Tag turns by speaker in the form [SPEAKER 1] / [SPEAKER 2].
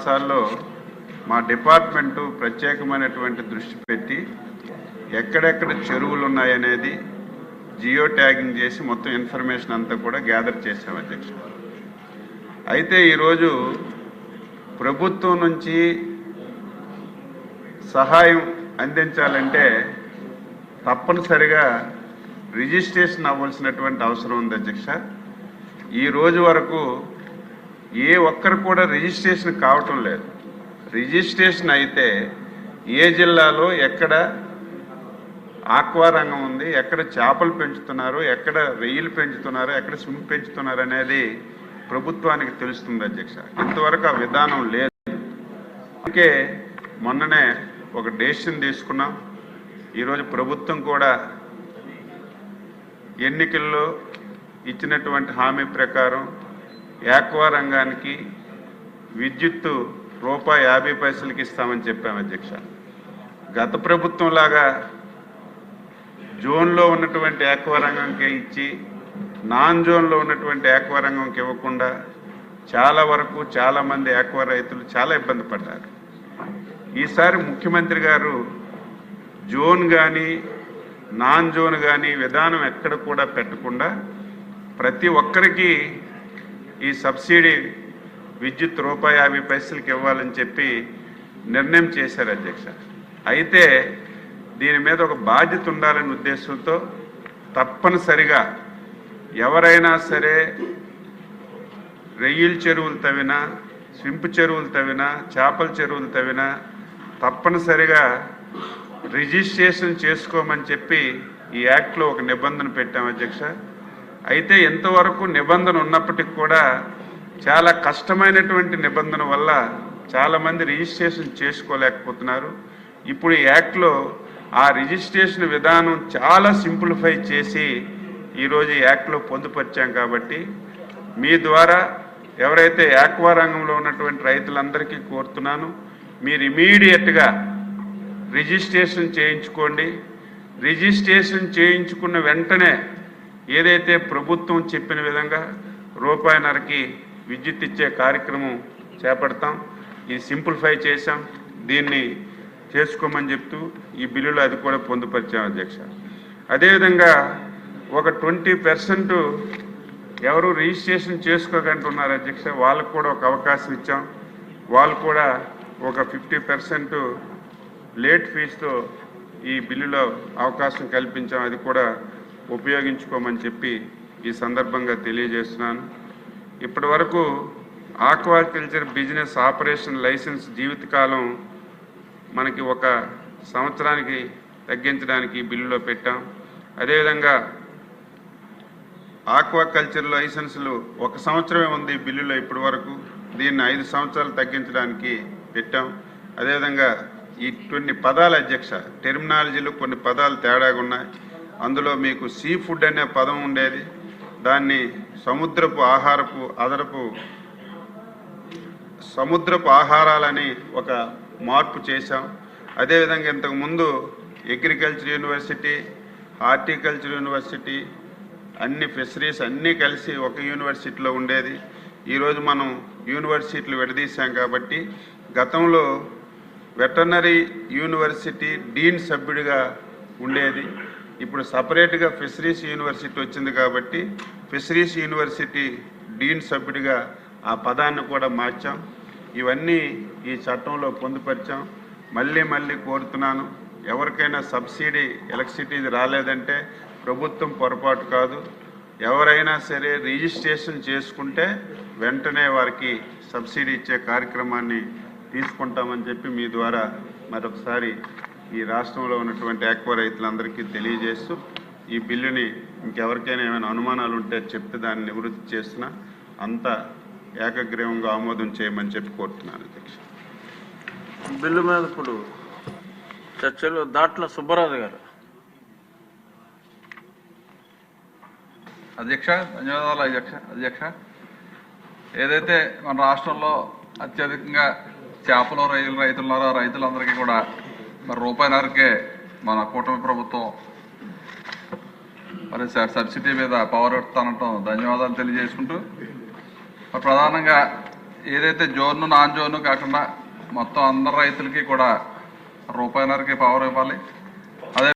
[SPEAKER 1] మాసాల్లో మా డిపార్ట్మెంటు ప్రత్యేకమైనటువంటి దృష్టి పెట్టి ఎక్కడెక్కడ చెరువులు ఉన్నాయనేది జియో ట్యాగింగ్ చేసి మొత్తం ఇన్ఫర్మేషన్ అంతా కూడా గ్యాదర్ చేశాం అధ్యక్ష. అయితే ఈరోజు ప్రభుత్వం నుంచి సహాయం అందించాలంటే తప్పనిసరిగా రిజిస్ట్రేషన్ అవ్వాల్సినటువంటి అవసరం ఉంది అధ్యక్ష. ఈ రోజు వరకు ఏ ఒక్కరు కూడా రిజిస్ట్రేషన్ కావటం లేదు. రిజిస్ట్రేషన్ అయితే ఏ జిల్లాలో ఎక్కడ ఆక్వా రంగం ఉంది, ఎక్కడ చేపలు పెంచుతున్నారు, ఎక్కడ రొయ్యలు పెంచుతున్నారు, ఎక్కడ స్విమ్ పెంచుతున్నారు అనేది ప్రభుత్వానికి తెలుస్తుంది అధ్యక్ష. ఇంతవరకు ఆ విధానం లేదు. అందుకే మొన్ననే ఒక డెసిషన్ తీసుకున్నాం. ఈరోజు ప్రభుత్వం కూడా ఎన్నికల్లో ఇచ్చినటువంటి హామీ ప్రకారం ఆక్వా రంగానికి విద్యుత్తు ₹50 ఇస్తామని చెప్పాము అధ్యక్ష. గత ప్రభుత్వం లాగా జోన్లో ఉన్నటువంటి ఆక్వా రంగంకే ఇచ్చి నాన్ జోన్లో ఉన్నటువంటి ఆక్వా రంగంకి ఇవ్వకుండా చాలామంది ఆక్వా రైతులు చాలా ఇబ్బంది పడ్డారు. ఈసారి ముఖ్యమంత్రి గారు జోన్ కానీ నాన్ జోన్ కానీ విధానం ఎక్కడ కూడా పెట్టకుండా ప్రతి ఒక్కరికి ఈ సబ్సిడీ విద్యుత్ ₹50 ఇవ్వాలని చెప్పి నిర్ణయం చేశారు అధ్యక్ష. అయితే దీని మీద ఒక బాధ్యత ఉండాలనే ఉద్దేశంతో తప్పనిసరిగా ఎవరైనా సరే రొయ్యల చెరువులు తవ్వినా, స్వింపు చెరువులు తవ్వినా, చేపల చెరువులు తవ్వినా తప్పనిసరిగా రిజిస్ట్రేషన్ చేసుకోమని చెప్పి ఈ యాక్ట్లో ఒక నిబంధన పెట్టాం అధ్యక్ష. అయితే ఎంతవరకు నిబంధన ఉన్నప్పటికీ కూడా చాలా కష్టమైనటువంటి నిబంధన వల్ల చాలామంది రిజిస్ట్రేషన్ చేసుకోలేకపోతున్నారు. ఇప్పుడు ఈ యాక్ట్లో ఆ రిజిస్ట్రేషన్ విధానం చాలా సింప్లిఫై చేసి ఈరోజు ఈ యాక్ట్లో పొందుపరిచాం. కాబట్టి మీ ద్వారా ఎవరైతే ఆక్వా రంగంలో ఉన్నటువంటి రైతులందరికీ కోరుతున్నాను, మీరు ఇమీడియట్గా రిజిస్ట్రేషన్ చేయించుకోండి. రిజిస్ట్రేషన్ చేయించుకున్న వెంటనే ఏదైతే ప్రభుత్వం చెప్పిన విధంగా ₹1.5కి విద్యుత్ ఇచ్చే కార్యక్రమం చేపడతాం. ఇది సింప్లిఫై చేశాం. దీన్ని చేసుకోమని చెప్తూ ఈ బిల్లులో అది కూడా పొందుపరిచాం అధ్యక్ష. అదేవిధంగా ఒక 20% ఎవరు రిజిస్ట్రేషన్ చేసుకోగంటున్నారు అధ్యక్ష, వాళ్ళకు కూడా ఒక అవకాశం ఇచ్చాం. వాళ్ళు కూడా ఒక 50% లేట్ ఫీజుతో ఈ బిల్లులో అవకాశం కల్పించాం. అది కూడా ఉపయోగించుకోమని చెప్పి ఈ సందర్భంగా తెలియజేస్తున్నాను. ఇప్పటి వరకు ఆక్వాకల్చర్ బిజినెస్ ఆపరేషన్ లైసెన్స్ జీవితకాలం మనకి 1 సంవత్సరానికి తగ్గించడానికి బిల్లులో పెట్టాం. అదేవిధంగా ఆక్వాకల్చర్ లైసెన్సులు 1 సంవత్సరమే ఉంది బిల్లులో ఇప్పటి వరకు. దీన్ని 5 సంవత్సరాలు తగ్గించడానికి పెట్టాం. అదేవిధంగా ఈ కొన్ని పదాలు అధ్యక్ష, టెర్మినాలజీలో కొన్ని పదాలు తేడాగా ఉన్నాయి. అందులో మీకు సీ ఫుడ్ అనే పదం ఉండేది, దాన్ని సముద్రపు ఆహారాలని ఒక మార్పు చేశాం. అదేవిధంగా ఇంతకుముందు అగ్రికల్చర్ యూనివర్సిటీ, హార్టికల్చర్ యూనివర్సిటీ, అన్ని ఫిషరీస్ అన్నీ కలిసి ఒక యూనివర్సిటీలో ఉండేది. ఈరోజు మనం యూనివర్సిటీలు విడదీశాం. కాబట్టి గతంలో వెటర్నరీ యూనివర్సిటీ డీన్ సభ్యుడిగా ఉండేది, ఇప్పుడు సపరేట్గా ఫిషరీస్ యూనివర్సిటీ వచ్చింది. కాబట్టి ఫిషరీస్ యూనివర్సిటీ డీన్ సభ్యుడిగా ఆ పదాన్ని కూడా మార్చాం. ఇవన్నీ ఈ చట్టంలో పొందుపరిచాం. మళ్ళీ కోరుతున్నాను, ఎవరికైనా సబ్సిడీ ఎలక్ట్రిసిటీ రాలేదంటే ప్రభుత్వం పొరపాటు కాదు. ఎవరైనా సరే రిజిస్ట్రేషన్ చేసుకుంటే వెంటనే వారికి సబ్సిడీ ఇచ్చే కార్యక్రమాన్ని తీసుకుంటామని చెప్పి మీ ద్వారా మరొకసారి ఈ రాష్ట్రంలో ఉన్నటువంటి ఆక్వా రైతులందరికీ తెలియజేస్తూ ఈ బిల్లుని ఇంకెవరికైనా ఏమైనా అనుమానాలు ఉంటే చెప్తే దాన్ని నివృత్తి చేస్తున్నా అంతా ఏకగ్రీవంగా ఆమోదం చేయమని చెప్పి కోరుతున్నాను అధ్యక్ష.
[SPEAKER 2] బిల్లు మీద ఇప్పుడు చర్చలు దాట్ల సుబ్బరాజు గారు.
[SPEAKER 3] అధ్యక్ష, ధన్యవాదాలు అధ్యక్ష. ఏదైతే మన రాష్ట్రంలో అత్యధికంగా చేపలు రొయ్యలు రైతులున్నారో రైతులందరికీ కూడా మరి ₹1.5కే మన కూటమి ప్రభుత్వం మరి సబ్సిడీ మీద పవర్ పెడతానంటాం ధన్యవాదాలు తెలియజేసుకుంటూ, ప్రధానంగా ఏదైతే జోన్ నాన్ జోన్ కాకుండా మొత్తం అందరు రైతులకి కూడా రూపాయిన్నరకి పవర్ ఇవ్వాలి.